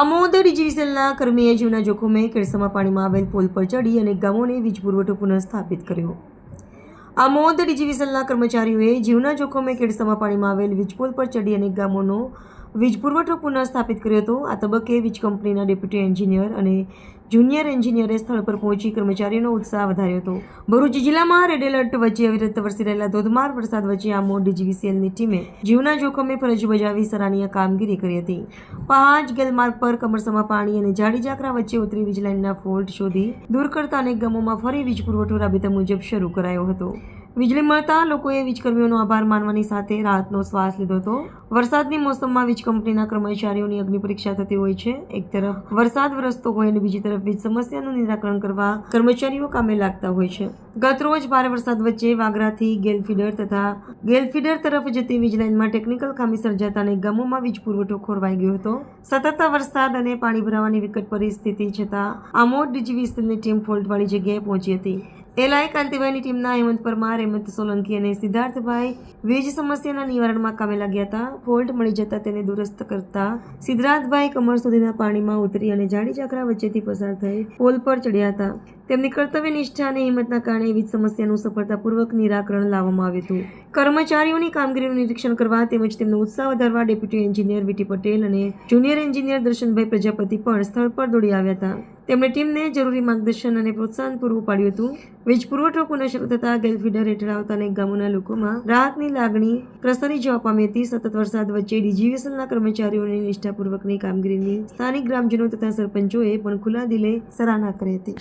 આમોદ ડીજીવીસીએલના કર્મીએ જીવના જોખમે કેળસામાં પાણીમાં આવેલ પુલ પર ચડી અનેક ગામોને વીજ પુરવઠો પુનઃસ્થાપિત કર્યો। આમોદ ડીજીવીસીએલના કર્મચારીઓએ જીવના જોખમે કેળસામાં પાણીમાં આવેલ વીજ પુલ પર ચડી અનેક ગામોનો વીજ પુરવઠો પુનઃસ્થાપિત કર્યો હતો। આ તબક્કે વીજ કંપનીના ડેપ્યુટી એન્જિનિયર અને જુનિયર એન્જિનિયરે સ્થળ પર પહોંચી કર્મચારીઓનો ઉત્સાહ વધાર્યો હતો। ભરૂચ જિલ્લામાં રેડ એલર્ટ વચ્ચે અવિરત વરસી રહેલા ધોધમાર વરસાદ વચ્ચે આમોદ ડીજીવીસીએલની ટીમે જીવના જોખમે ફરજ બજાવી સરાહનીય કામગીરી કરી હતી। પહાજ ગેલમાર્ગ પર કમરસામાં પાણી અને જાડી ઝાકરા વચ્ચે ઉતરી વીજ લાઇનના ફોલ્ટ શોધી દૂર કરતા અનેક ગામોમાં ફરી વીજ પુરવઠો રાબેતા મુજબ શરૂ કરાયો હતો। વીજળી મળતા લોકોએ વીજકર્મીઓનો આભાર માનવાની સાથે રાહતનો શ્વાસ લીધો હતો। વરસાદની મોસમમાં વીજ કંપનીના કર્મચારીઓની અગ્નિ પરીક્ષા થતી હોય છે। એક તરફ વરસાદ વરસતો હોય અને બીજી તરફ વીજ સમસ્યાનું નિરાકરણ કરવા કર્મચારીઓ કામે લાગતા હોય છે। ગત રોજ ભારે વરસાદ વચ્ચે વાગરાથી ગેલફીડર તરફ જતી વીજ લાઇનમાં ટેકનિકલ ખામી સર્જાતા અનેક ગામોમાં વીજ પુરવઠો ખોરવાઈ ગયો હતો। સતત વરસાદ અને પાણી ભરાવાની વિકટ પરિસ્થિતિ છતાં આમોદ ડીજીવીસીએલની ટીમ ફોલ્ટવાળી જગ્યાએ પહોંચી હતી। એલઆઈ કાંતિભાઈની ટીમના હેમંત પરમાર, હેમંત સોલંકી અને સિદ્ધાર્થભાઈ વીજ સમસ્યાના નિવારણમાં કામે લાગ્યા હતા। ફોલ્ટ મળી જતા તેને દુરસ્ત કરતા સિદ્ધાર્થભાઈ કમર સુધીના પાણીમાં ઉતરી અને જાડી ઝાકરા વચ્ચેથી પસાર થઈ પોલ પર ચડ્યા હતા। તેમની કર્તવ્ય નિષ્ઠા અને હિંમતના કારણે વીજ સમસ્યાનું સફળતાપૂર્વક નિરાકરણ લાવવામાં આવ્યું હતું। કર્મચારીઓની કામગીરીનું નિરીક્ષણ કરવા તેમજ તેમનો ઉત્સાહ વધારવા ડેપ્યુટી એન્જિનિયર વીટી પટેલ અને જુનિયર એન્જિનિયર દર્શનભાઈ પ્રજાપતિ પણ સ્થળ પર દોડી આવ્યા હતા। તેમણે ટીમને જરૂરી માર્ગદર્શન અને પ્રોત્સાહન પૂરું પાડ્યું હતું। વીજ પુરવઠો પુનઃ શરૂ થતાં ગેલફીડર હેઠળ આવતા અનેક ગામોના લોકોમાં રાહતની લાગણી પ્રસરી જવા પામી હતી। સતત વરસાદ વચ્ચે ડીજીવીસીએલના કર્મચારીઓની નિષ્ઠાપૂર્વકની કામગીરીની સ્થાનિક ગ્રામજનો તથા સરપંચોએ પણ ખુલ્લા દિલે સરાહના કરી હતી।